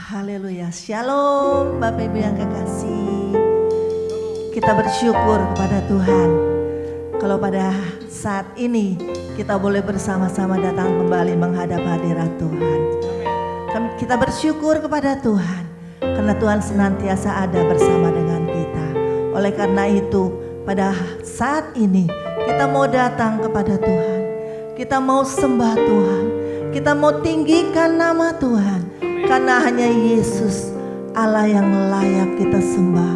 Haleluya, shalom Bapak Ibu yang kekasih. Kita bersyukur kepada Tuhan kalau pada saat ini kita boleh bersama-sama datang kembali menghadap hadirat Tuhan. Kita bersyukur kepada Tuhan karena Tuhan senantiasa ada bersama dengan kita. Oleh karena itu pada saat ini kita mau datang kepada Tuhan. Kita mau sembah Tuhan. Kita mau tinggikan nama Tuhan. Karena hanya Yesus Allah yang layak kita sembah,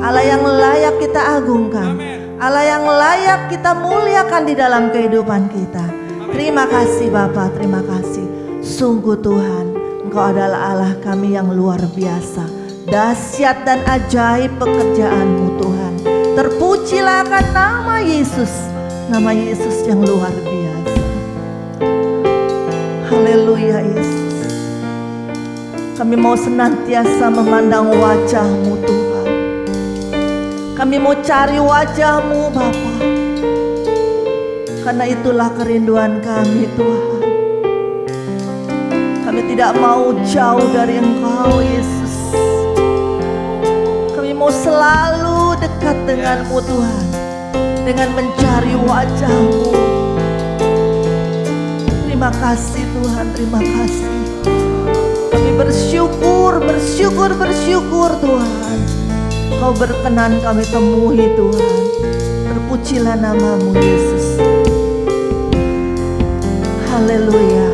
Allah yang layak kita agungkan, Allah yang layak kita muliakan di dalam kehidupan kita. Terima kasih Bapa, terima kasih. Sungguh Tuhan, Engkau adalah Allah kami yang luar biasa. Dahsyat dan ajaib pekerjaan-Mu Tuhan. Terpujilah akan nama Yesus yang luar biasa. Haleluya Yesus. Kami mau senantiasa memandang wajah-Mu Tuhan. Kami mau cari wajah-Mu Bapa. Karena itulah kerinduan kami Tuhan. Kami tidak mau jauh dari Engkau Yesus. Kami mau selalu dekat dengan-Mu Tuhan. Dengan mencari wajah-Mu. Terima kasih Tuhan, terima kasih. Kami bersyukur Tuhan. Kau berkenan kami temui Tuhan. Terpujilah nama-Mu Yesus. Haleluya.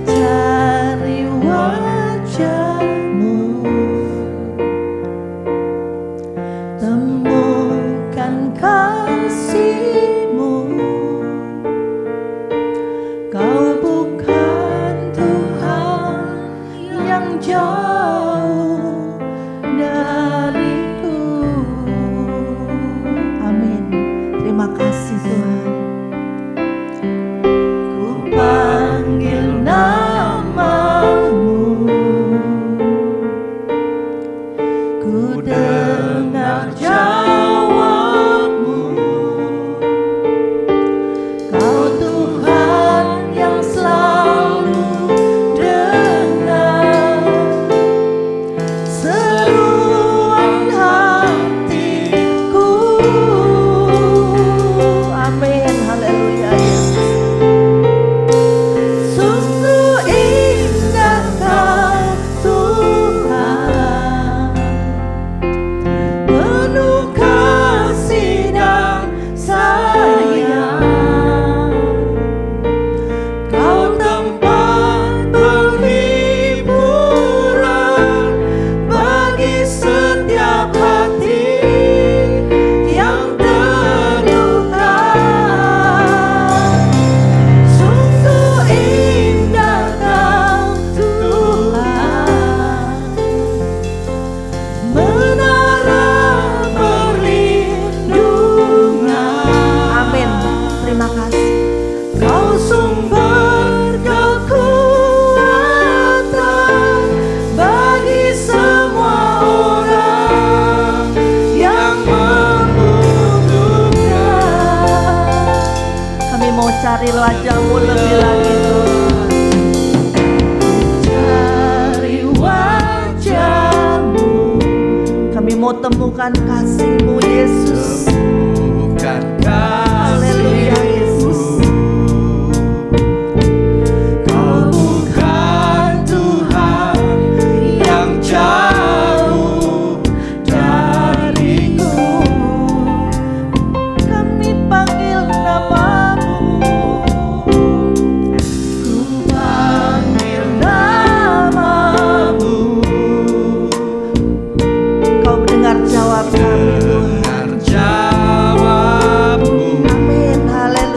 Cari wajah-Mu, temukan kasih-Mu. Kau bukan Tuhan yang jauh dariku. Amin. Terima kasih Tuhan. Ku panggil nama-Mu, ku dengar jawab-Mu. Kau Tuhan yang selalu dengar seruan hatiku. Amin, haleluya Yesus. Sungguh indah Kau Tuhan, penuh kasih dan sayang. Kau tempat penghiburan bagi setiap hati yang terluka. Sungguh indah Kau Tuhan, menara perlindungan. Amin. Terima kasih. Kau sumber kekuatan bagi semua orang yang membutuhkan. Kami mau cari wajah-Mu lebih lagi Tuhan. Cari wajah-Mu. Kami mau temukan kasih-Mu Yesus. Bukan Haleluya Yesus. Kau bukan Tuhan yang jauh dariku. Kami panggil nama-Mu, Ku panggil nama-Mu, Kau mendengar jawab kami Tuhan. dengar jawab-Mu. Amin, haleluya.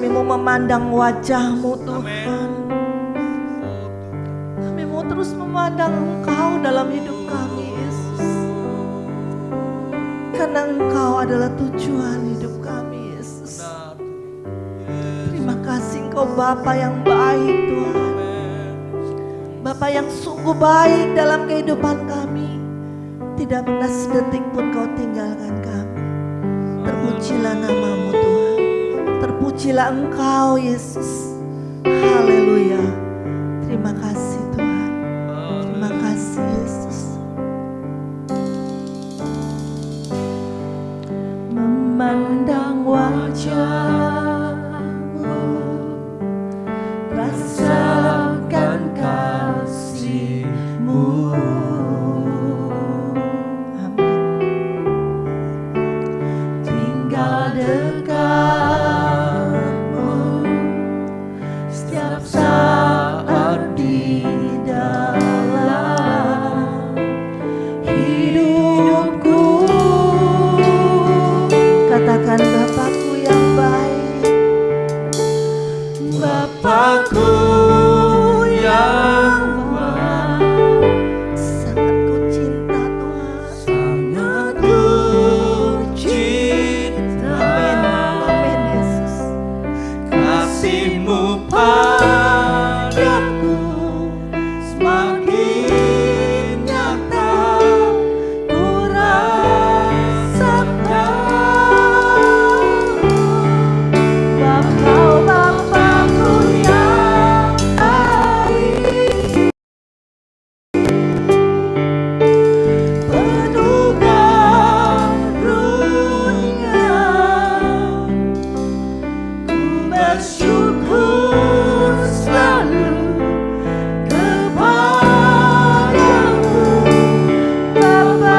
Kami mau memandang wajah-Mu Tuhan. Kami mau terus memandang Engkau dalam hidup kami Yesus. Karena Engkau adalah tujuan hidup kami Yesus. Terima kasih Engkau Bapa yang baik Tuhan. Bapa yang sungguh baik dalam kehidupan kami. Tidak pernah sedetik pun Kau tinggalkan kami. Terpujilah nama-Mu Tuhan. Terpujilah Engkau Yesus. Haleluya. Terima kasih Tuhan. Terima kasih Yesus. Memandang wajah-Mu, rasakan kasih-Mu. Tinggal dekat-Mu setiap saat di dalam hidupku. Katakan Bapakku yang baik, Bapakku yang baik, sangat Ku cinta Tuhan. sangat Ku cinta. Amin Yesus. Kasih-Mu padaku semakin nyata ku rasakan. Bapakku yang baik, Penuh karunia, ku bersyukur selalu kepadamu Bapa.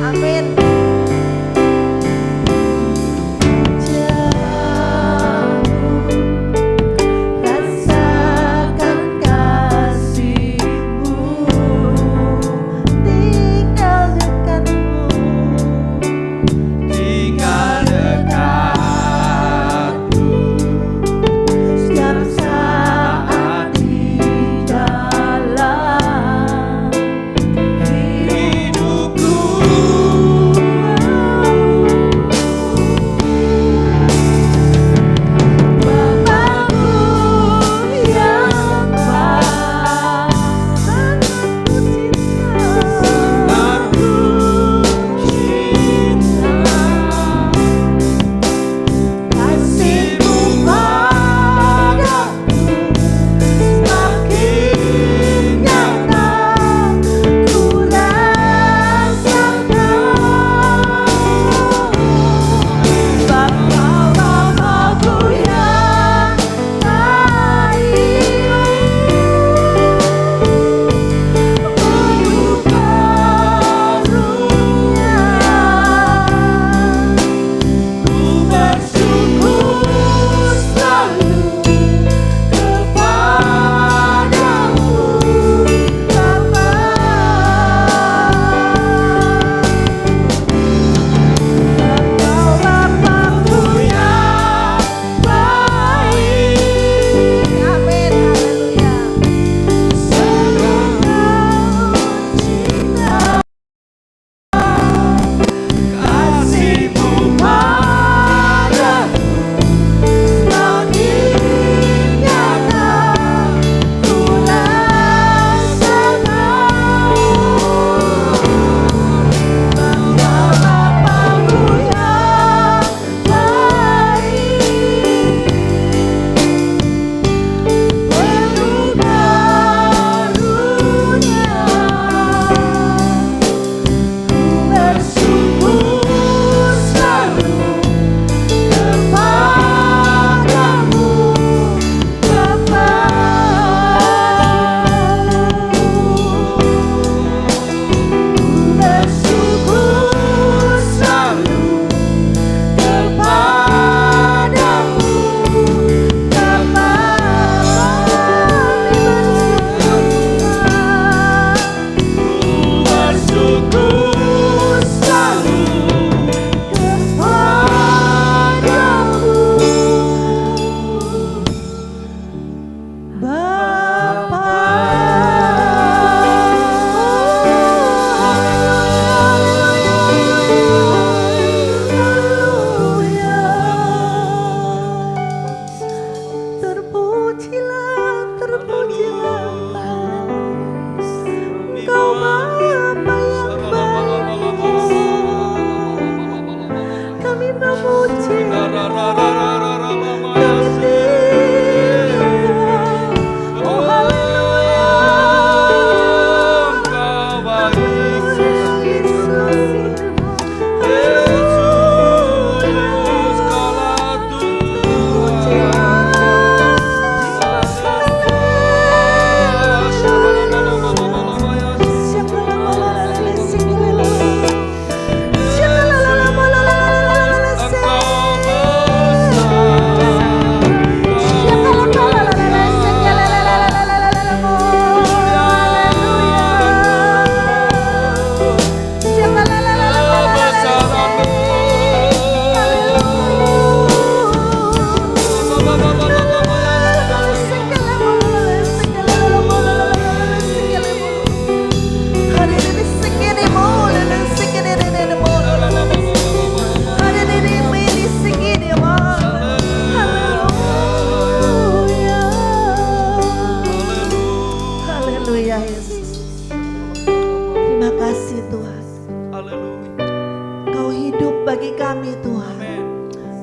amin. Rasakan kasih-Mu, tinggal dekat-Mu. Tinggal dekat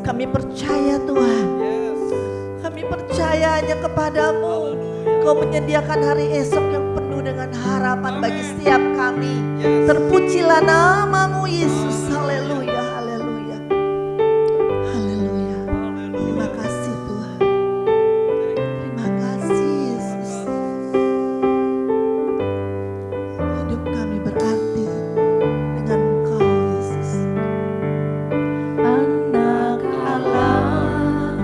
Kami percaya Tuhan, kami percaya hanya kepadamu. Kau menyediakan hari esok yang penuh dengan harapan bagi setiap kami. Terpujilah namamu Yesus, haleluya, haleluya, haleluya. Terima kasih Tuhan, terima kasih Yesus. Hidup kami berarti dengan Engkau Yesus. Anak Allah,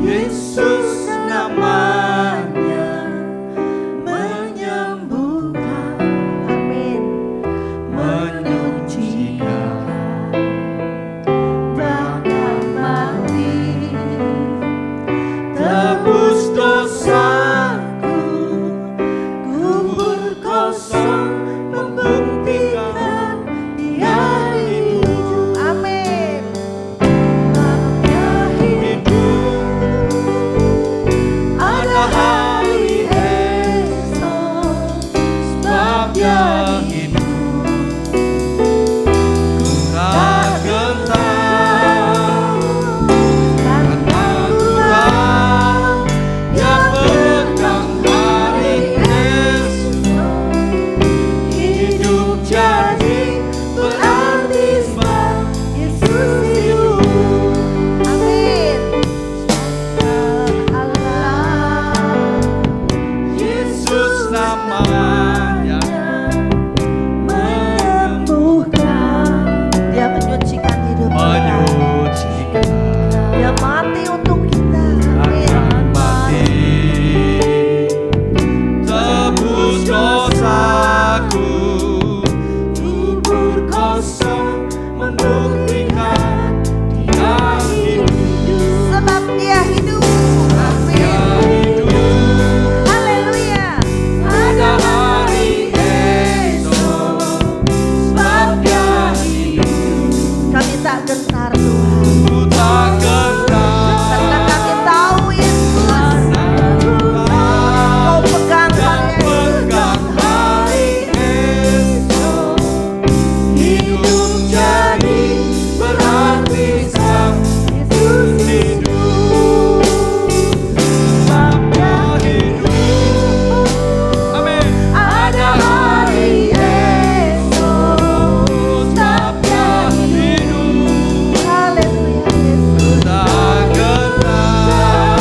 Yesus namanya menyembuhkan, amin. menyucikan, bahkan mati, tebus dosaku, kubur kosong membuktikan Dia hidup. Amin. Dia hidup, ada hari esok, sebab Dia hidup. Ku tak gentar, karena ku tahu Dia pegang hari esok. Hidup jadi berarti sebab Yesus hidup. Amin. Allah, Yesus namanya menyembuhkan, Dia menyucikan hidup kita. menyucikan, Dia mati untuk kita. Amin. akan mati, tebus dosaku, kubur kosong membuktikan Dia hidup. Sebab Dia hidup. Dia Amin. hidup, Haleluya. ada hari esok, sebab Dia hidup. Kami tak gentar Tuhan, Ku tak gentar, karena kami tahu Yesus, karena ku tahu Kau pegang dan hari esok. pegang hari esok. Hidup jadi berarti sebab Yesus hidup. Sebab Dia hidup, amin. Ada hari esok, sebab Dia hidup. Haleluya Yesus. Tak gentar,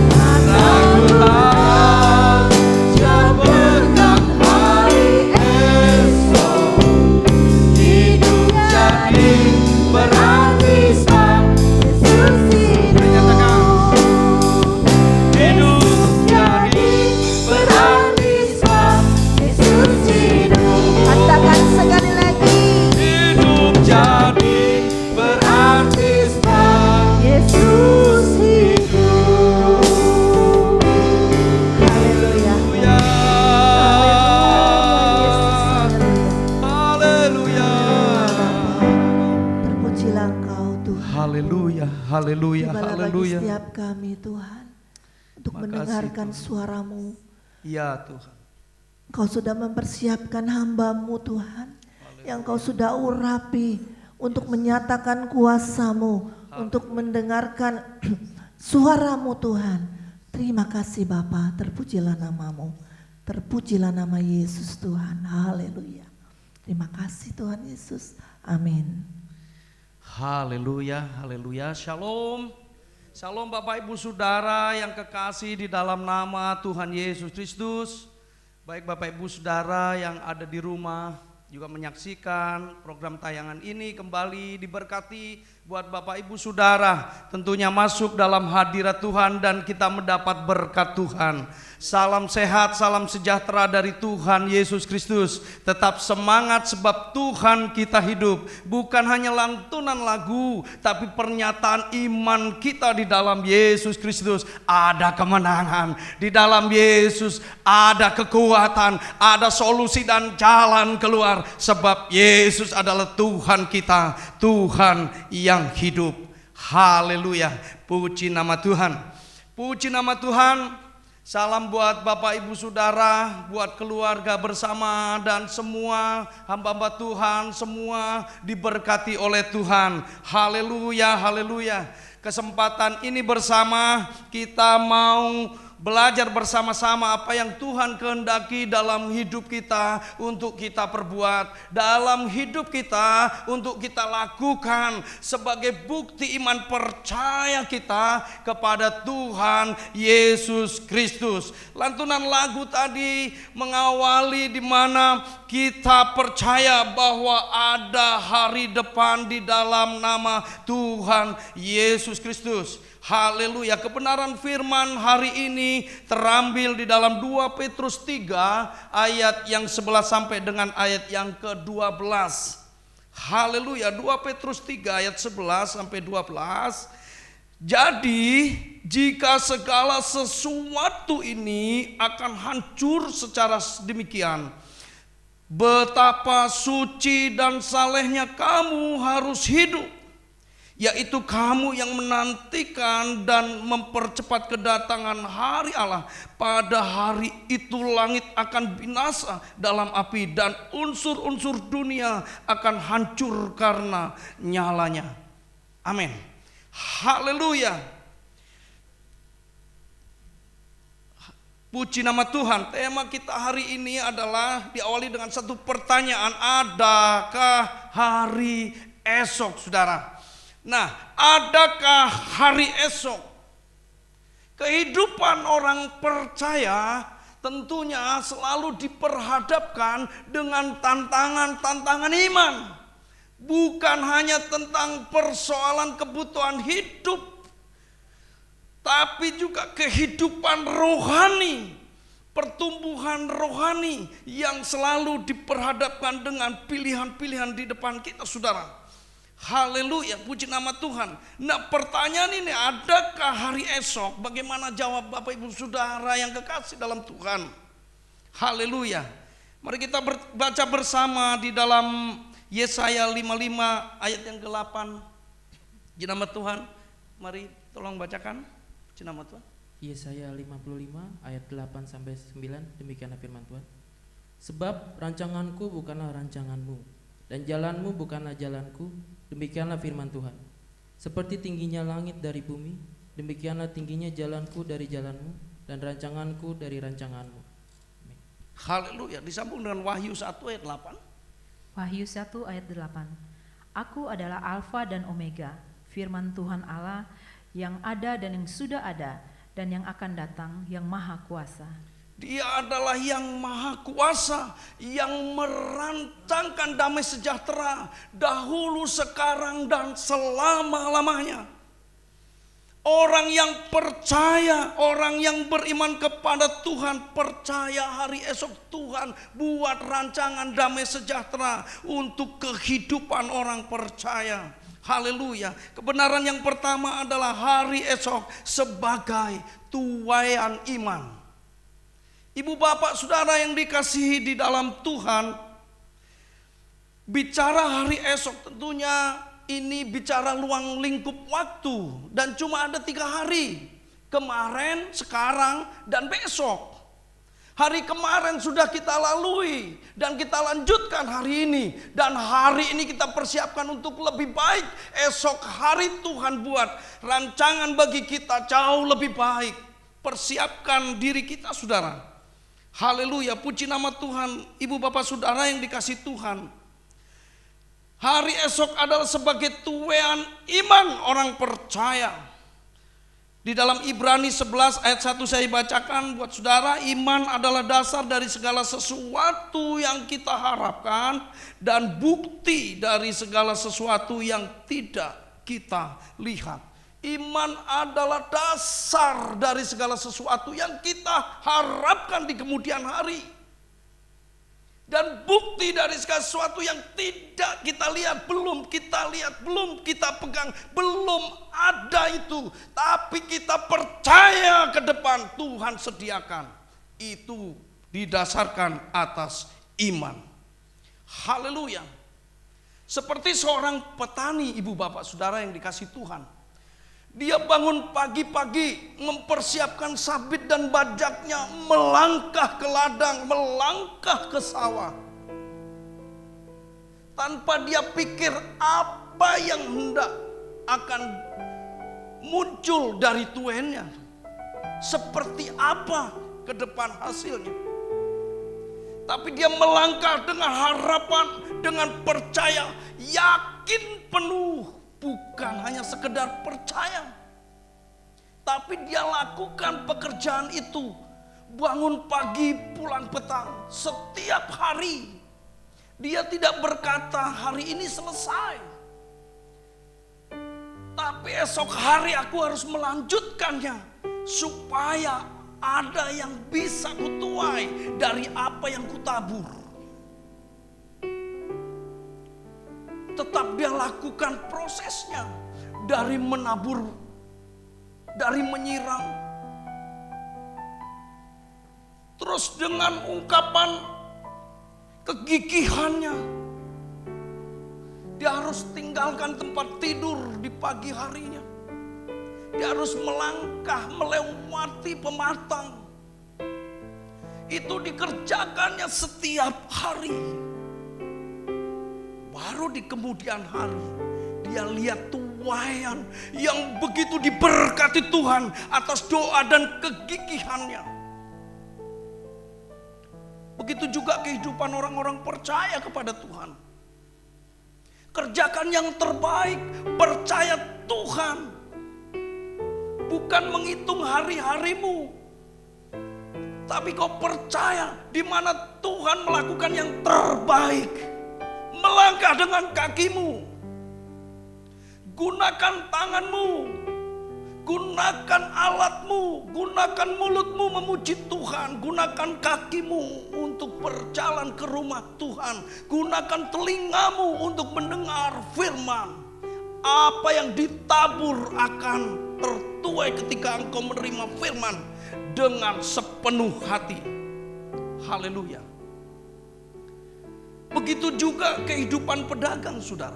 karena ku tahu Dia pegang hari esok. Hidup jadi berarti sebab Yesus hidup. Hidup jadi berarti sebab Yesus hidup. Katakan sekali lagi, Hidup jadi berarti sebab Yesus hidup. haleluya. Haleluya. Haleluya. Terpujilah Engkau Tuhan. Haleluya. Haleluya. Tibalah bagi Haleluya. setiap kami Tuhan, untuk Terima kasih, mendengarkan Tuhan. suara-Mu. Ya Tuhan. Kau sudah mempersiapkan hamba-Mu Tuhan, yang Kau sudah urapi untuk menyatakan kuasa-Mu, untuk mendengarkan suara-Mu Tuhan. Terima kasih Bapa, terpujilah nama-Mu, terpujilah nama Yesus Tuhan. Haleluya. Terima kasih Tuhan Yesus. Amin. Haleluya, haleluya. Shalom. Shalom Bapak Ibu Saudara yang kekasih di dalam nama Tuhan Yesus Kristus. Baik Bapak Ibu Saudara yang ada di rumah juga menyaksikan program tayangan ini, kembali diberkati buat Bapak Ibu Saudara tentunya masuk dalam hadirat Tuhan dan kita mendapat berkat Tuhan. Salam sehat, salam sejahtera dari Tuhan Yesus Kristus. Tetap semangat sebab Tuhan kita hidup. Bukan hanya lantunan lagu, tapi pernyataan iman kita di dalam Yesus Kristus. Ada kemenangan di dalam Yesus, ada kekuatan, ada solusi dan jalan keluar. Sebab Yesus adalah Tuhan kita, Tuhan yang hidup. Haleluya, puji nama Tuhan. Puji nama Tuhan. Salam buat Bapak Ibu Saudara, buat keluarga bersama dan semua hamba-hamba Tuhan, semua diberkati oleh Tuhan. Haleluya, haleluya. Kesempatan ini bersama kita mau belajar bersama-sama apa yang Tuhan kehendaki dalam hidup kita untuk kita perbuat, dalam hidup kita untuk kita lakukan sebagai bukti iman percaya kita kepada Tuhan Yesus Kristus. Lantunan lagu tadi mengawali di mana kita percaya bahwa ada hari depan di dalam nama Tuhan Yesus Kristus. Haleluya, kebenaran firman hari ini terambil di dalam 2 Petrus 3 ayat yang 11 sampai dengan ayat yang ke-12. Haleluya, 2 Petrus 3 ayat 11 sampai 12. Jadi jika segala sesuatu ini akan hancur secara demikian, betapa suci dan salehnya kamu harus hidup, yaitu kamu yang menantikan dan mempercepat kedatangan hari Allah. Pada hari itu langit akan binasa dalam api dan unsur-unsur dunia akan hancur karena nyalanya. Amin. Haleluya. Puji nama Tuhan. Tema kita hari ini adalah diawali dengan satu pertanyaan. Adakah hari esok, saudara? Nah, adakah hari esok? Kehidupan orang percaya tentunya selalu diperhadapkan dengan tantangan-tantangan iman. Bukan hanya tentang persoalan kebutuhan hidup, tapi juga kehidupan rohani, pertumbuhan rohani yang selalu diperhadapkan dengan pilihan-pilihan di depan kita, saudara. Haleluya, puji nama Tuhan. Nah, pertanyaan ini, adakah hari esok? Bagaimana jawab Bapak Ibu Saudara yang kekasih dalam Tuhan? Haleluya. Mari kita baca bersama di dalam Yesaya 55 ayat yang ke-8. Puji nama Tuhan. Mari tolong bacakan. Puji nama Tuhan. Yesaya 55 ayat 8 sampai 9, demikianlah firman Tuhan. Sebab rancanganku bukanlah rancanganmu, dan jalanmu bukanlah jalanku, demikianlah firman Tuhan. Seperti tingginya langit dari bumi, demikianlah tingginya jalanku dari jalanmu, dan rancanganku dari rancanganmu. Amin. Haleluya. Disambung dengan Wahyu 1 ayat 8. Wahyu 1 ayat 8. Aku adalah Alfa dan Omega, firman Tuhan Allah yang ada dan yang sudah ada dan yang akan datang, yang maha kuasa. Dia adalah yang maha kuasa, yang merancangkan damai sejahtera dahulu, sekarang, dan selama-lamanya. Orang yang percaya, orang yang beriman kepada Tuhan, percaya hari esok Tuhan buat rancangan damai sejahtera untuk kehidupan orang percaya. Haleluya. Kebenaran yang pertama adalah hari esok sebagai tuaian iman. Ibu bapak saudara yang dikasihi di dalam Tuhan, bicara hari esok tentunya ini bicara luang lingkup waktu, dan cuma ada 3 hari, kemarin, sekarang, dan besok. Hari kemarin sudah kita lalui dan kita lanjutkan hari ini. Dan hari ini kita persiapkan untuk lebih baik. Esok hari Tuhan buat rancangan bagi kita jauh lebih baik. Persiapkan diri kita saudara. Haleluya, puji nama Tuhan. Ibu bapak saudara yang dikasih Tuhan. Hari esok adalah sebagai tuean iman orang percaya. Di dalam Ibrani 11 ayat 1 saya bacakan buat saudara, iman adalah dasar dari segala sesuatu yang kita harapkan dan bukti dari segala sesuatu yang tidak kita lihat. Iman adalah dasar dari segala sesuatu yang kita harapkan di kemudian hari. Dan bukti dari segala sesuatu yang tidak kita lihat, belum kita lihat, belum kita pegang, belum ada itu. Tapi kita percaya ke depan Tuhan sediakan. Itu didasarkan atas iman. Haleluya. Seperti seorang petani, ibu bapak saudara yang dikasih Tuhan. Dia bangun pagi-pagi mempersiapkan sabit dan bajaknya, melangkah ke ladang, melangkah ke sawah. Tanpa dia pikir apa yang hendak akan muncul dari tuennya. Seperti apa ke depan hasilnya. Tapi dia melangkah dengan harapan, dengan percaya, yakin penuh. Bukan hanya sekedar percaya, tapi dia lakukan pekerjaan itu. Bangun pagi, pulang petang, setiap hari. Dia tidak berkata hari ini selesai, tapi esok hari aku harus melanjutkannya. Supaya ada yang bisa kutuai dari apa yang kutabur. Tetap dia lakukan prosesnya. Dari menabur, dari menyiram. Terus dengan ungkapan kegigihannya. Dia harus tinggalkan tempat tidur di pagi harinya. Dia harus melangkah melewati pematang. Itu dikerjakannya setiap hari. Baru di kemudian hari dia lihat tuaian yang begitu diberkati Tuhan atas doa dan kegigihannya. Begitu juga kehidupan orang-orang percaya kepada Tuhan. Kerjakan yang terbaik, percaya Tuhan. Bukan menghitung hari-harimu, tapi kau percaya di mana Tuhan melakukan yang terbaik. Melangkah dengan kakimu, gunakan tanganmu, gunakan alatmu, gunakan mulutmu memuji Tuhan, gunakan kakimu untuk berjalan ke rumah Tuhan, gunakan telingamu untuk mendengar firman. Apa yang ditabur akan tertuai ketika engkau menerima firman dengan sepenuh hati. Haleluya. Begitu juga kehidupan pedagang saudara.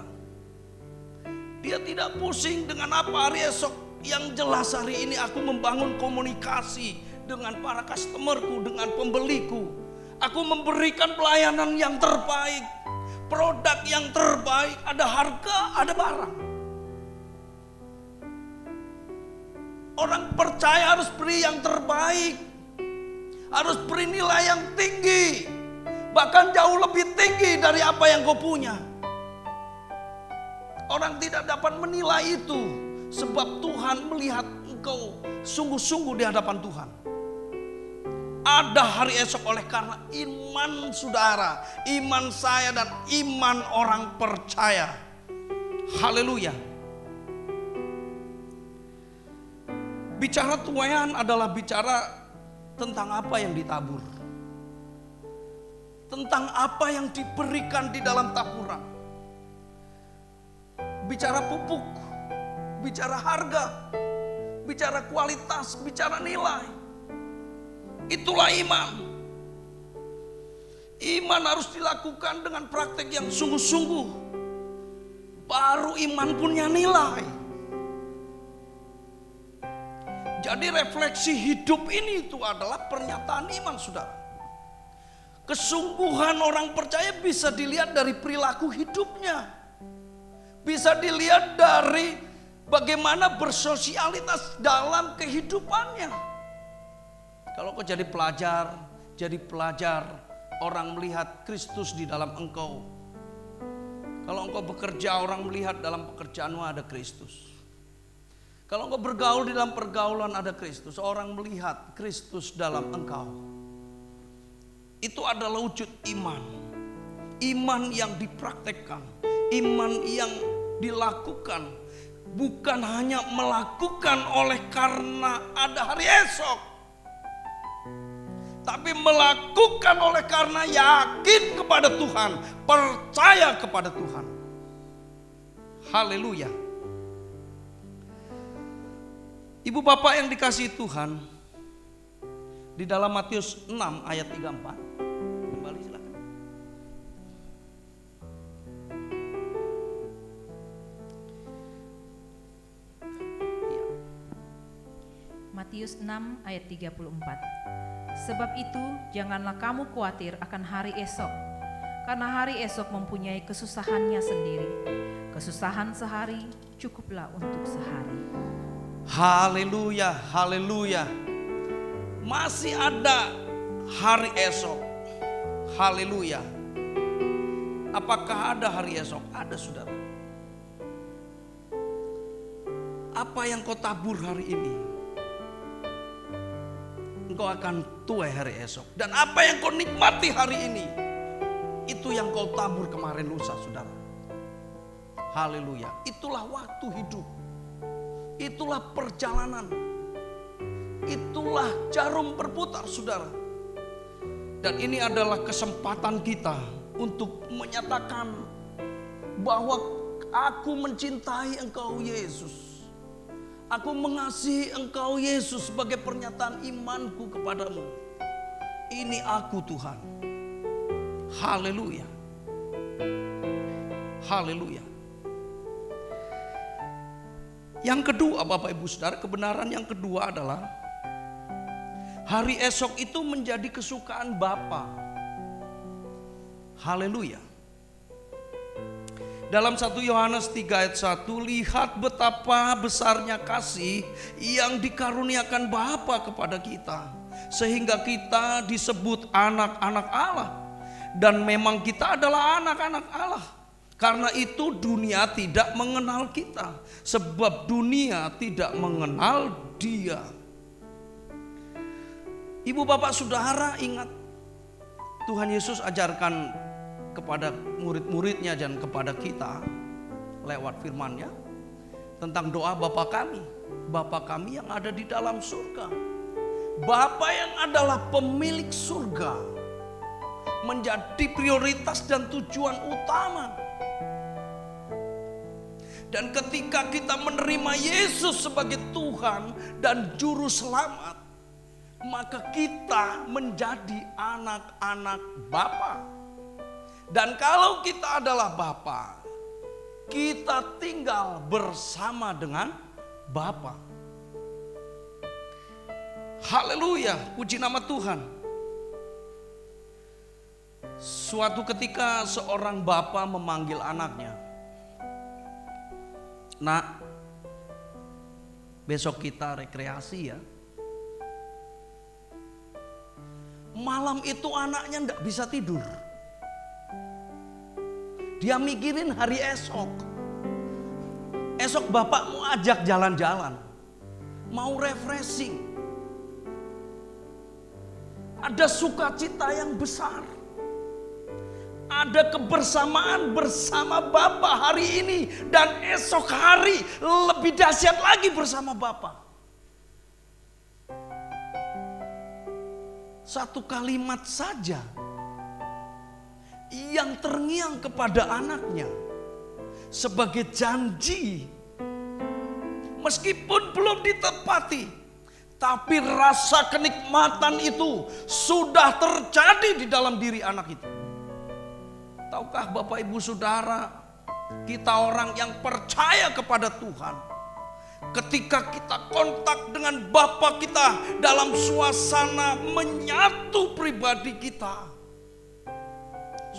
Dia tidak pusing dengan apa hari esok. Yang jelas hari ini aku membangun komunikasi dengan para customerku, dengan pembeliku. Aku memberikan pelayanan yang terbaik, produk yang terbaik, ada harga, ada barang. Orang percaya harus beri yang terbaik, harus beri nilai yang tinggi. Bahkan jauh lebih tinggi dari apa yang kau punya. Orang tidak dapat menilai itu. Sebab Tuhan melihat engkau sungguh-sungguh di hadapan Tuhan. Ada hari esok oleh karena iman saudara, iman saya dan iman orang percaya. Haleluya. Bicara tuaian adalah bicara tentang apa yang ditabur. Tentang apa yang diberikan di dalam taburan. Bicara pupuk, bicara harga, bicara kualitas, bicara nilai. Itulah iman. Iman harus dilakukan dengan praktek yang sungguh-sungguh. Baru iman punya nilai. Jadi refleksi hidup ini itu adalah pernyataan iman saudara. Kesungguhan orang percaya bisa dilihat dari perilaku hidupnya. Bisa dilihat dari bagaimana bersosialitas dalam kehidupannya. Kalau kau jadi pelajar, orang melihat Kristus di dalam engkau. Kalau engkau bekerja, orang melihat dalam pekerjaanmu ada Kristus. Kalau engkau bergaul, di dalam pergaulan ada Kristus. Orang melihat Kristus dalam engkau. Itu adalah wujud iman. Iman yang dipraktekkan. Iman yang dilakukan. Bukan hanya melakukan oleh karena ada hari esok. Tapi melakukan oleh karena yakin kepada Tuhan. Percaya kepada Tuhan. Haleluya. Ibu bapak yang dikasihi Tuhan. Di dalam Matius 6 ayat 34. Kembali silakan. Ya. Matius 6 ayat 34. Sebab itu janganlah kamu khawatir akan hari esok, karena hari esok mempunyai kesusahannya sendiri. Kesusahan sehari cukuplah untuk sehari. Haleluya, haleluya. Masih ada hari esok. Haleluya. Apakah ada hari esok? Ada, saudara. Apa yang kau tabur hari ini, engkau akan tuai hari esok. Dan apa yang kau nikmati hari ini, itu yang kau tabur kemarin lusa, saudara. Haleluya. Itulah waktu hidup. Itulah perjalanan. Itulah jarum berputar, saudara. Dan ini adalah kesempatan kita untuk menyatakan bahwa aku mencintai Engkau Yesus. Aku mengasihi Engkau Yesus sebagai pernyataan imanku kepadamu. Ini aku Tuhan. Haleluya. Haleluya. Yang kedua, Bapak Ibu Saudara, kebenaran yang kedua adalah hari esok itu menjadi kesukaan Bapa. Haleluya. Dalam 1 Yohanes 3 ayat 1, lihat betapa besarnya kasih yang dikaruniakan Bapa kepada kita, sehingga kita disebut anak-anak Allah. Dan memang kita adalah anak-anak Allah. Karena itu dunia tidak mengenal kita, sebab dunia tidak mengenal Dia. Ibu bapak saudara, ingat Tuhan Yesus ajarkan kepada murid-muridnya dan kepada kita lewat firman-Nya tentang doa Bapa kami yang ada di dalam surga. Bapa yang adalah pemilik surga menjadi prioritas dan tujuan utama. Dan ketika kita menerima Yesus sebagai Tuhan dan Juru Selamat, maka kita menjadi anak-anak Bapa. Dan kalau kita adalah Bapa, kita tinggal bersama dengan Bapa. Haleluya, puji nama Tuhan. Suatu ketika seorang bapa memanggil anaknya, "Nak, besok kita rekreasi ya." Malam itu anaknya enggak bisa tidur. Dia mikirin hari esok. Esok bapak mau ajak jalan-jalan, mau refreshing. Ada sukacita yang besar. Ada kebersamaan bersama Bapa hari ini dan esok hari lebih dahsyat lagi bersama Bapa. Satu kalimat saja yang terngiang kepada anaknya sebagai janji, meskipun belum ditepati, tapi rasa kenikmatan itu sudah terjadi di dalam diri anak itu. Tahukah Bapak Ibu Saudara, kita orang yang percaya kepada Tuhan, ketika kita kontak dengan Bapa kita dalam suasana menyatu pribadi kita,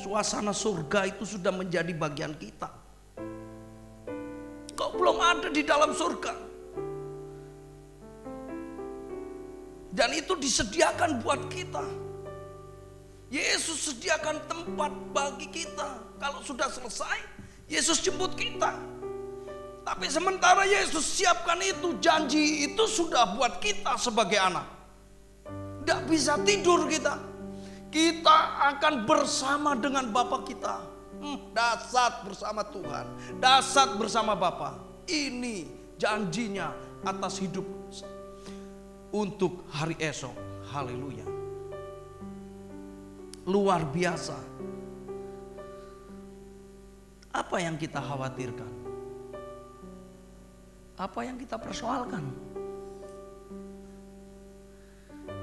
suasana surga itu sudah menjadi bagian kita. Kau belum ada di dalam surga. Dan itu disediakan buat kita. Yesus sediakan tempat bagi kita. Kalau sudah selesai, Yesus jemput kita. Tapi sementara Yesus siapkan itu, janji itu sudah buat kita sebagai anak. Tidak bisa tidur kita. Kita akan bersama dengan Bapa kita. Dasar bersama Tuhan, dasar bersama Bapa. Ini janjinya atas hidup untuk hari esok. Haleluya. Luar biasa. Apa yang kita khawatirkan? Apa yang kita persoalkan?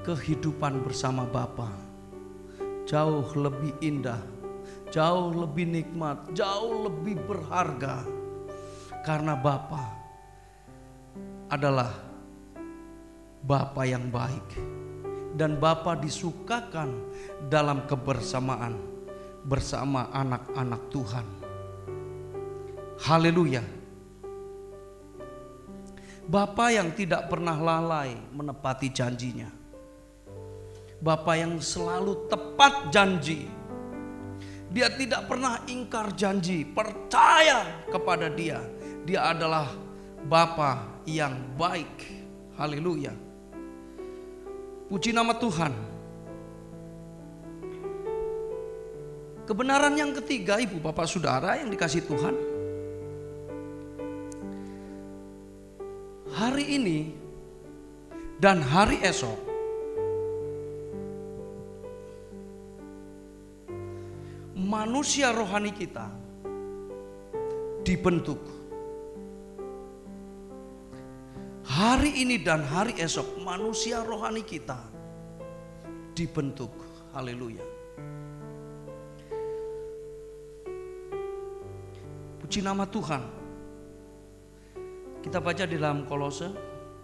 Kehidupan bersama Bapa jauh lebih indah, jauh lebih nikmat, jauh lebih berharga. Karena Bapa adalah Bapa yang baik. Dan Bapa disukakan dalam kebersamaan bersama anak-anak Tuhan. Haleluya. Bapa yang tidak pernah lalai menepati janjinya. Bapa yang selalu tepat janji. Dia tidak pernah ingkar janji, percaya kepada Dia. Dia adalah Bapa yang baik. Haleluya. Puji nama Tuhan. Kebenaran yang ketiga, Ibu Bapak Saudara yang dikasihi Tuhan. Hari ini dan hari esok manusia rohani kita dibentuk. Hari ini dan hari esok manusia rohani kita dibentuk. Haleluya. Puji nama Tuhan. Kita baca di dalam Kolose.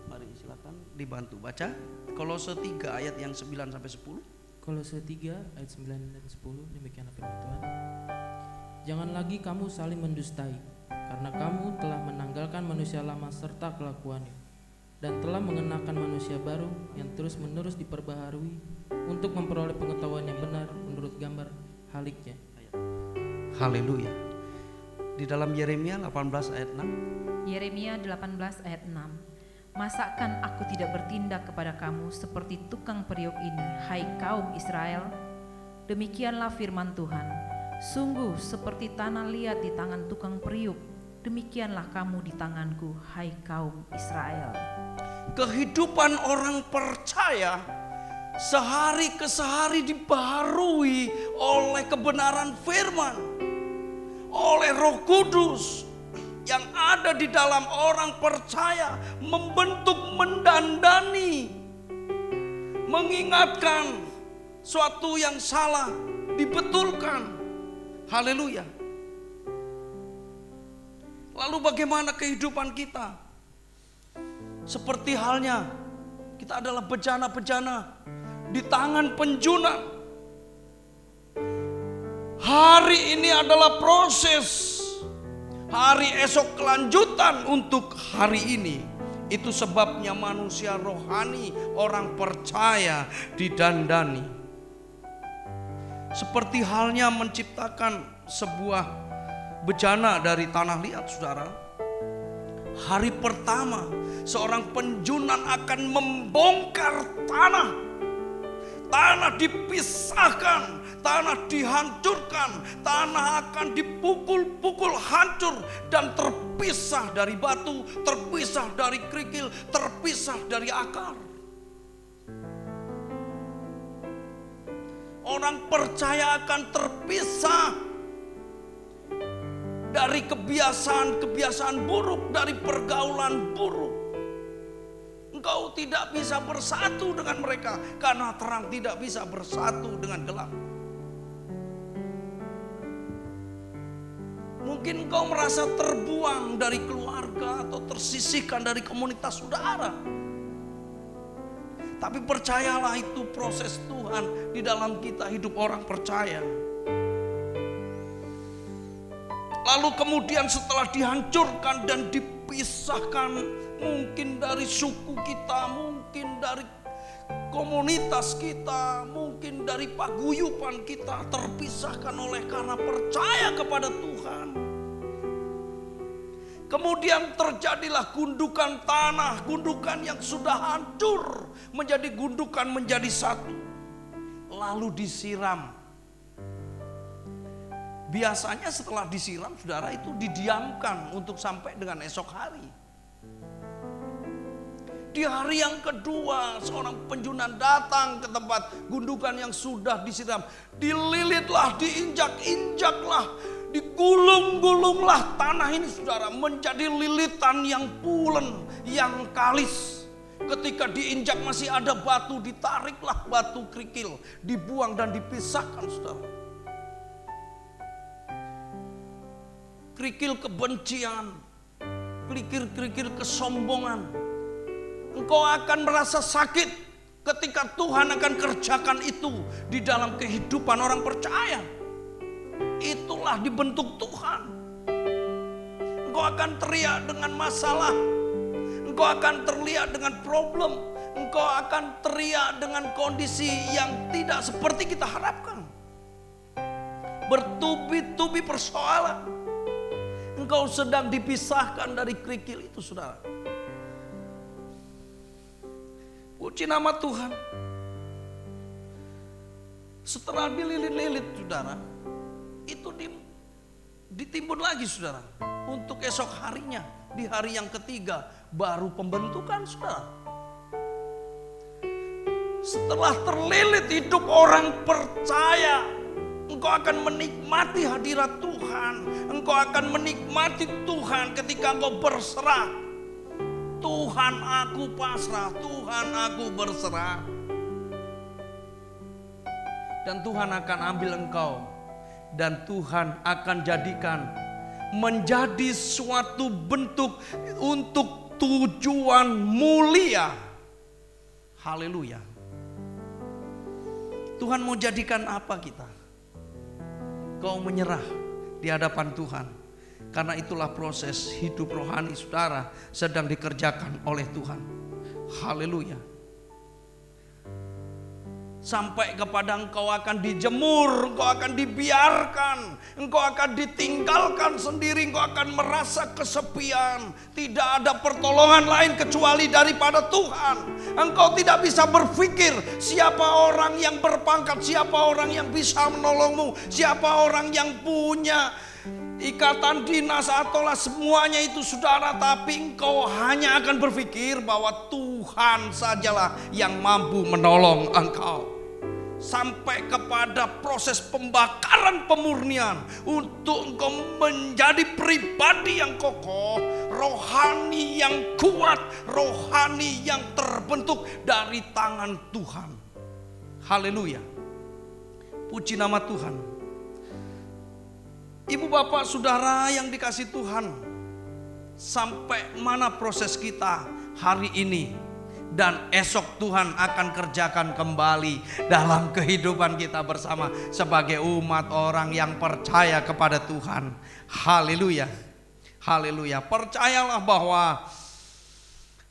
Mari silakan dibantu baca. Kolose 3 ayat yang 9 sampai 10. Kolose 3 ayat 9 dan 10, demikian firman Tuhan. Jangan lagi kamu saling mendustai, karena kamu telah menanggalkan manusia lama serta kelakuannya, dan telah mengenakan manusia baru yang terus-menerus diperbaharui untuk memperoleh pengetahuan yang benar menurut gambar haliknya. Haleluya. Di dalam Yeremia 18 ayat 6. Yeremia 18 ayat 6. Masakan aku tidak bertindak kepada kamu seperti tukang periuk ini, hai kaum Israel? Demikianlah firman Tuhan. Sungguh seperti tanah liat di tangan tukang periuk, demikianlah kamu di tanganku, hai kaum Israel. Kehidupan orang percaya sehari ke sehari dibaharui oleh kebenaran firman, oleh Roh Kudus yang ada di dalam orang percaya, membentuk, mendandani, mengingatkan suatu yang salah, dibetulkan. Haleluya. Lalu bagaimana kehidupan kita? Seperti halnya kita adalah bejana-bejana di tangan penjuna. Hari ini adalah proses, hari esok kelanjutan untuk hari ini. Itu sebabnya manusia rohani, orang percaya didandani. Seperti halnya menciptakan sebuah bejana dari tanah liat, saudara. Hari pertama seorang penjunan akan membongkar tanah. Tanah dipisahkan, tanah dihancurkan, tanah akan dipukul-pukul hancur dan terpisah dari batu, terpisah dari kerikil, terpisah dari akar. Orang percaya akan terpisah dari kebiasaan-kebiasaan buruk, dari pergaulan buruk. Engkau tidak bisa bersatu dengan mereka karena terang tidak bisa bersatu dengan gelap. Mungkin engkau merasa terbuang dari keluarga atau tersisihkan dari komunitas saudara. Tapi percayalah, itu proses Tuhan di dalam kita hidup orang percaya. Lalu kemudian setelah dihancurkan dan dipisahkan, mungkin dari suku kita, mungkin dari komunitas kita, mungkin dari paguyuban kita, terpisahkan oleh karena percaya kepada Tuhan. Kemudian terjadilah gundukan tanah, gundukan yang sudah hancur menjadi gundukan menjadi satu. Lalu disiram. Biasanya setelah disiram, saudara, itu didiamkan untuk sampai dengan esok hari. Di hari yang kedua, seorang penjunan datang ke tempat gundukan yang sudah disiram. Dililitlah, diinjak-injaklah, digulung-gulunglah tanah ini, saudara, menjadi lilitan yang pulen, yang kalis. Ketika diinjak masih ada batu, ditariklah batu kerikil, dibuang dan dipisahkan, saudara. Kerikil kebencian, kerikil kesombongan. Engkau akan merasa sakit ketika Tuhan akan kerjakan itu di dalam kehidupan orang percaya. Itulah dibentuk Tuhan. Engkau akan teriak dengan masalah. Engkau akan teriak dengan problem. Engkau akan teriak dengan kondisi yang tidak seperti kita harapkan. Bertubi-tubi persoalan. Engkau sedang dipisahkan dari kerikil itu, saudara. Puji nama Tuhan. Setelah dililit-lilit, saudara, itu ditimbun lagi, saudara. Untuk esok harinya, di hari yang ketiga, baru pembentukan, saudara. Setelah terlilit hidup orang percaya, engkau akan menikmati hadirat Tuhan. Engkau akan menikmati Tuhan ketika engkau berserah. Tuhan, aku pasrah. Tuhan, aku berserah. Dan Tuhan akan ambil engkau. Dan Tuhan akan jadikan menjadi suatu bentuk untuk tujuan mulia. Haleluya. Tuhan mau jadikan apa kita? Kau menyerah di hadapan Tuhan. Karena itulah proses hidup rohani saudara sedang dikerjakan oleh Tuhan. Haleluya. Sampai kepada engkau akan dijemur, engkau akan dibiarkan, engkau akan ditinggalkan sendiri, engkau akan merasa kesepian. Tidak ada pertolongan lain kecuali daripada Tuhan. Engkau tidak bisa berpikir siapa orang yang berpangkat, siapa orang yang bisa menolongmu, siapa orang yang punya ikatan dinas ataulah semuanya itu, saudara. Tapi engkau hanya akan berpikir bahwa Tuhan sajalah yang mampu menolong engkau. Sampai kepada proses pembakaran pemurnian untuk engkau menjadi pribadi yang kokoh, rohani yang kuat, rohani yang terbentuk dari tangan Tuhan. Haleluya. Puji nama Tuhan. Ibu bapak saudara yang dikasih Tuhan, sampai mana proses kita hari ini dan esok Tuhan akan kerjakan kembali dalam kehidupan kita bersama sebagai umat orang yang percaya kepada Tuhan. Haleluya. Haleluya. Percayalah bahwa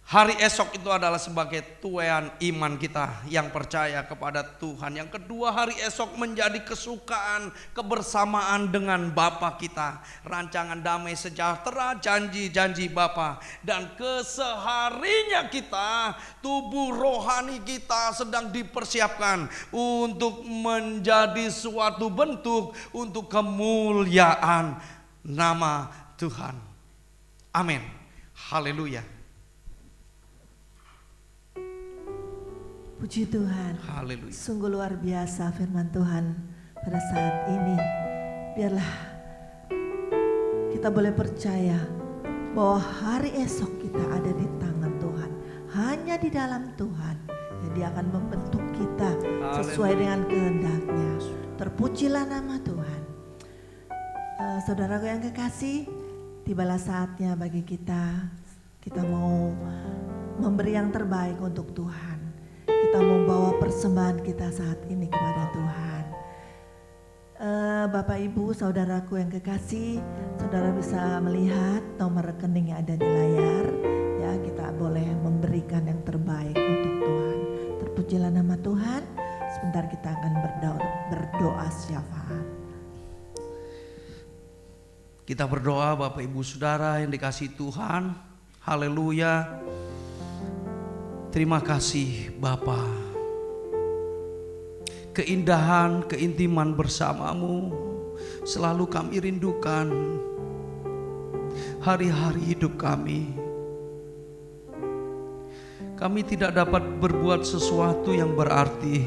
hari esok itu adalah sebagai tuaian iman kita yang percaya kepada Tuhan. Yang kedua, hari esok menjadi kesukaan kebersamaan dengan Bapa kita. Rancangan damai sejahtera, janji-janji Bapa. Dan keseharinya kita, tubuh rohani kita sedang dipersiapkan untuk menjadi suatu bentuk untuk kemuliaan nama Tuhan. Amin. Haleluya. Puji Tuhan. Haleluya. Sungguh luar biasa firman Tuhan pada saat ini. Biarlah kita boleh percaya bahwa hari esok kita ada di tangan Tuhan. Hanya di dalam Tuhan yang Dia akan membentuk kita sesuai dengan kehendaknya. Terpujilah nama Tuhan. Saudaraku yang kekasih, tibalah saatnya bagi kita. Kita mau memberi yang terbaik untuk Tuhan. Kita membawa persembahan kita saat ini kepada Tuhan. Bapak Ibu, saudaraku yang kekasih, Saudara bisa melihat nomor rekening yang ada di layar. Ya, kita boleh memberikan yang terbaik untuk Tuhan. Terpujilah nama Tuhan. Sebentar kita akan berdoa syafaat. Kita berdoa Bapak Ibu Saudara yang dikasihi Tuhan. Haleluya. Terima kasih Bapa. Keindahan, keintiman bersamamu selalu kami rindukan. Hari-hari hidup kami. Kami tidak dapat berbuat sesuatu yang berarti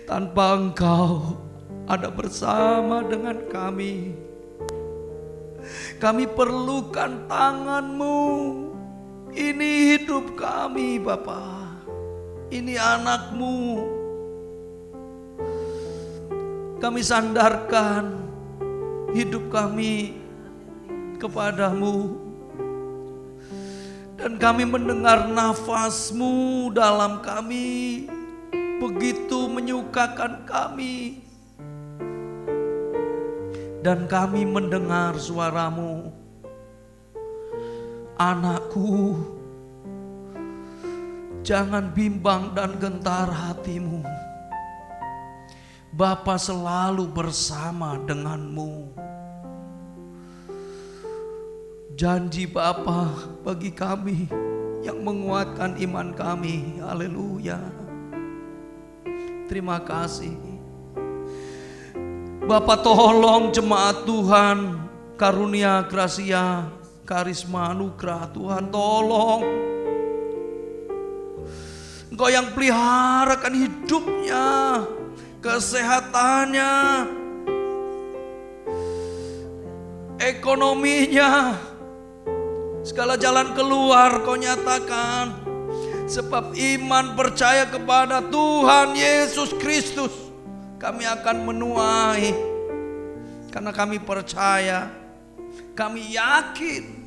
tanpa Engkau ada bersama dengan kami. Kami perlukan tangan-Mu. Ini hidup kami Bapa. Ini anak-Mu. Kami sandarkan hidup kami kepadamu. Dan kami mendengar nafas-Mu dalam kami. Begitu menyukakan kami. Dan kami mendengar suara-Mu. Anakku, jangan bimbang dan gentar hatimu. Bapa selalu bersama denganmu. Janji Bapa bagi kami yang menguatkan iman kami. Haleluya. Terima kasih. Bapa tolong jemaat Tuhan, karunia, gracia, karisma, anugerah Tuhan tolong. Engkau yang peliharakan hidupnya, kesehatannya, ekonominya, segala jalan keluar Kau nyatakan. Sebab iman percaya kepada Tuhan Yesus Kristus kami akan menuai. Karena kami percaya, kami yakin.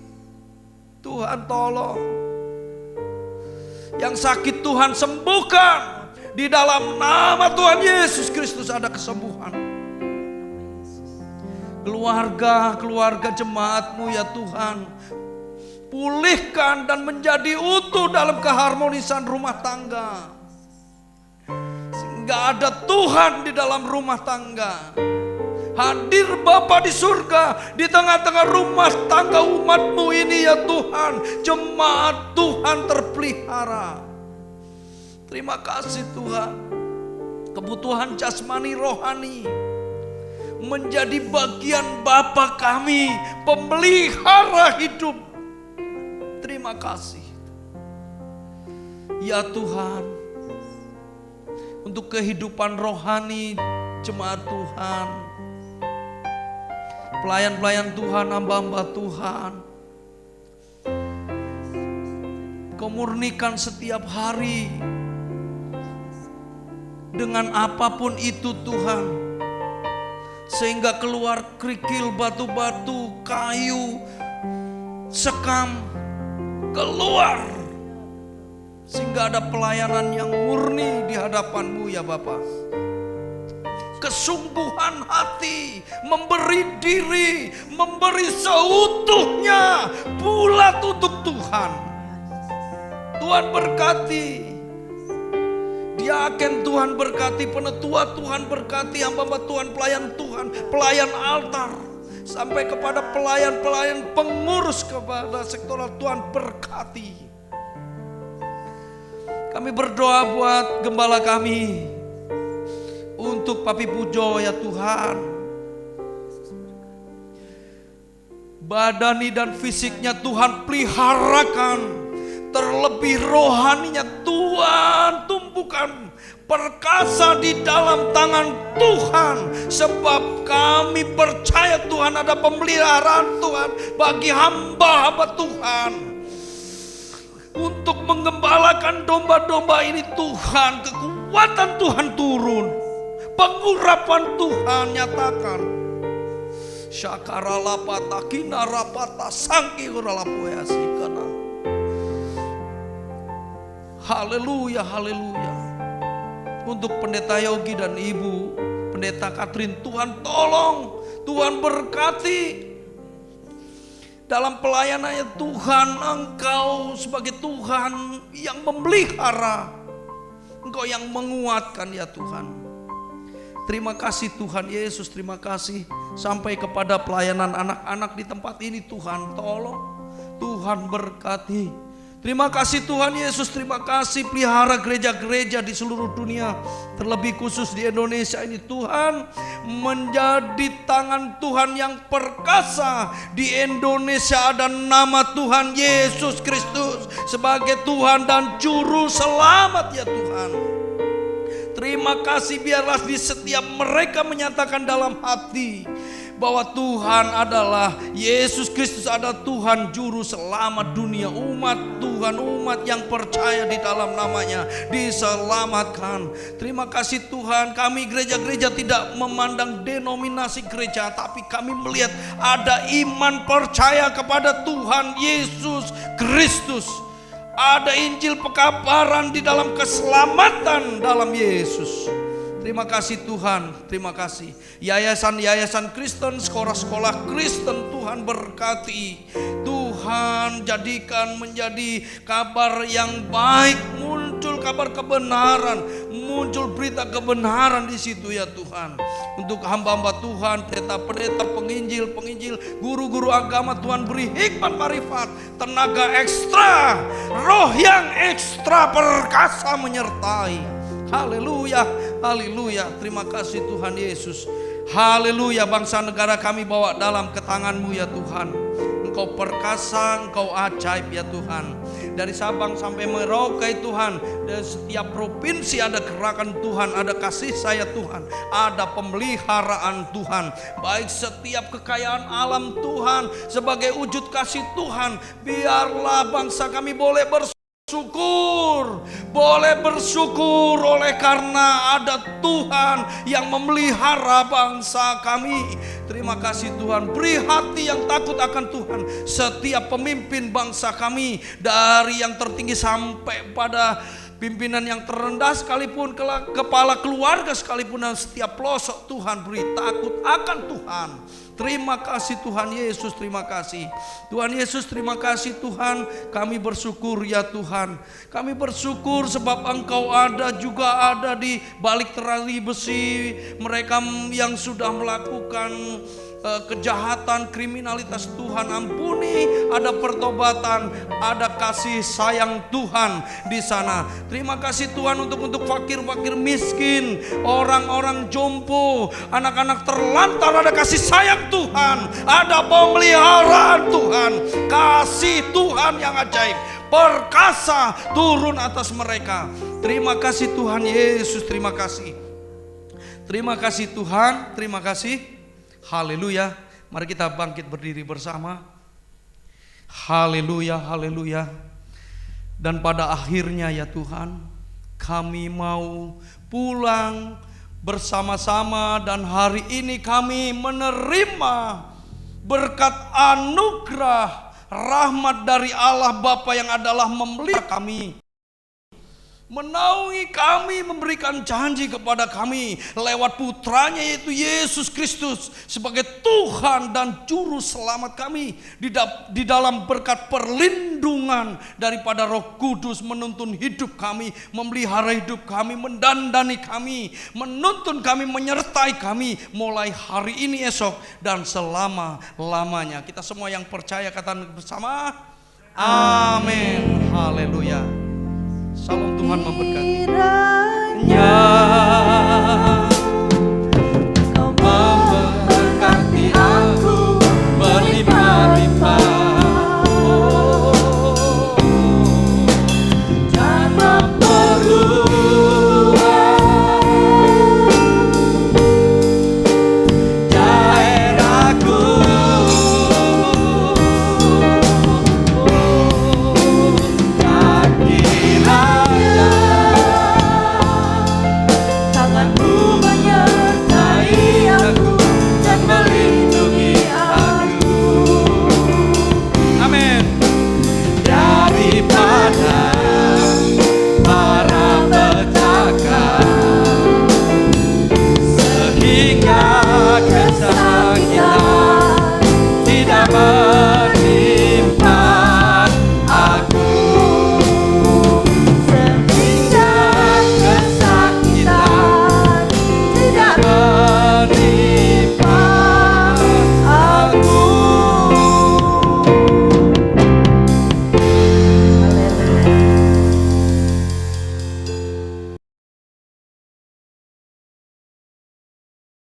Tuhan tolong. Yang sakit Tuhan sembuhkan. Di dalam nama Tuhan Yesus Kristus ada kesembuhan. Keluarga jemaat-Mu ya Tuhan, pulihkan dan menjadi utuh dalam keharmonisan rumah tangga. Sehingga ada Tuhan di dalam rumah tangga. Hadir Bapa di surga di tengah-tengah rumah tangga umat-Mu ini ya Tuhan. Jemaat Tuhan terpelihara. Terima kasih Tuhan. Kebutuhan jasmani rohani menjadi bagian Bapa kami, pemelihara hidup. Terima kasih ya Tuhan, untuk kehidupan rohani jemaat Tuhan, pelayan-pelayan Tuhan, hamba-hamba Tuhan. Kau murnikan setiap hari dengan apapun itu Tuhan, sehingga keluar kerikil, batu-batu, kayu, sekam, keluar. Sehingga ada pelayanan yang murni di hadapan-Mu ya Bapa. Kesungguhan hati, memberi diri, memberi seutuhnya, bulat untuk Tuhan. Tuhan berkati. Diaken Tuhan berkati, penetua Tuhan berkati, hamba-hamba Tuhan, pelayan altar, sampai kepada pelayan-pelayan pengurus kepada sektoral Tuhan berkati. Kami berdoa buat gembala kami, untuk Papi Pujo ya Tuhan. Badani dan fisiknya Tuhan peliharakan. Terlebih rohaninya Tuhan tumbuhkan perkasa di dalam tangan Tuhan. Sebab kami percaya Tuhan ada pemeliharaan Tuhan bagi hamba-hamba Tuhan. Untuk menggembalakan domba-domba ini Tuhan, kekuatan Tuhan turun. Pengurapan Tuhan nyatakan. Syakaralapata kinarapata sangki uralapoyasikana. Haleluya, haleluya. Untuk Pendeta Yogi dan Ibu Pendeta Katrin, Tuhan tolong Tuhan berkati dalam pelayanannya. Tuhan, Engkau sebagai Tuhan yang memelihara, Engkau yang menguatkan ya Tuhan. Terima kasih Tuhan Yesus, terima kasih sampai kepada pelayanan anak-anak di tempat ini. Tuhan tolong, Tuhan berkati. Terima kasih Tuhan Yesus, terima kasih pelihara gereja-gereja di seluruh dunia, terlebih khusus di Indonesia ini. Tuhan, menjadi tangan Tuhan yang perkasa. Di Indonesia ada nama Tuhan Yesus Kristus sebagai Tuhan dan Juru Selamat ya Tuhan. Terima kasih, biarlah di setiap mereka menyatakan dalam hati bahwa Tuhan adalah Yesus Kristus, ada Tuhan Juru Selamat dunia. Umat Tuhan, umat yang percaya di dalam namanya diselamatkan. Terima kasih Tuhan, kami gereja-gereja tidak memandang denominasi gereja, tapi kami melihat ada iman percaya kepada Tuhan Yesus Kristus. Ada Injil pekabaran di dalam keselamatan dalam Yesus. Terima kasih Tuhan, terima kasih. Yayasan-yayasan Kristen, sekolah-sekolah Kristen, Tuhan berkati. Tuhan jadikan menjadi kabar yang baik, muncul kabar kebenaran, muncul berita kebenaran di situ ya Tuhan. Untuk hamba-hamba Tuhan, pendeta-pendeta, penginjil, guru-guru agama, Tuhan beri hikmat marifat, tenaga ekstra, roh yang ekstra perkasa menyertai. Haleluya, haleluya. Terima kasih Tuhan Yesus. Haleluya, bangsa negara kami bawa dalam ketangan-Mu ya Tuhan. Engkau perkasa, Engkau ajaib ya Tuhan. Dari Sabang sampai Merauke Tuhan, dari setiap provinsi ada gerakan Tuhan, ada kasih saya Tuhan, ada pemeliharaan Tuhan. Baik setiap kekayaan alam Tuhan sebagai wujud kasih Tuhan, biarlah bangsa kami boleh boleh bersyukur oleh karena ada Tuhan yang memelihara bangsa kami. Terima kasih Tuhan, beri hati yang takut akan Tuhan setiap pemimpin bangsa kami, dari yang tertinggi sampai pada pimpinan yang terendah sekalipun, kepala keluarga sekalipun, dan setiap pelosok Tuhan beri takut akan Tuhan. Terima kasih Tuhan Yesus, terima kasih Tuhan Yesus, terima kasih Tuhan. Kami bersyukur ya Tuhan, kami bersyukur sebab Engkau ada juga ada di balik terali besi mereka yang sudah melakukan kejahatan, kriminalitas. Tuhan ampuni, ada pertobatan, ada kasih sayang Tuhan di sana. Terima kasih Tuhan untuk fakir-fakir miskin, orang-orang jompo, anak-anak terlantar, ada kasih sayang Tuhan, ada pemeliharaan Tuhan, kasih Tuhan yang ajaib, perkasa turun atas mereka. Terima kasih Tuhan Yesus, terima kasih. Terima kasih Tuhan, terima kasih. Haleluya. Mari kita bangkit berdiri bersama. Haleluya, haleluya. Dan pada akhirnya ya Tuhan, kami mau pulang bersama-sama, dan hari ini kami menerima berkat anugerah rahmat dari Allah Bapa yang adalah memelihara kami, menaungi kami, memberikan janji kepada kami lewat putranya yaitu Yesus Kristus sebagai Tuhan dan Juru Selamat kami, di dalam berkat perlindungan daripada Roh Kudus, menuntun hidup kami, memelihara hidup kami, mendandani kami, menuntun kami, menyertai kami mulai hari ini, esok, dan selama-lamanya. Kita semua yang percaya katakan bersama, amin. Haleluya. Salam, Tuhan memberkati.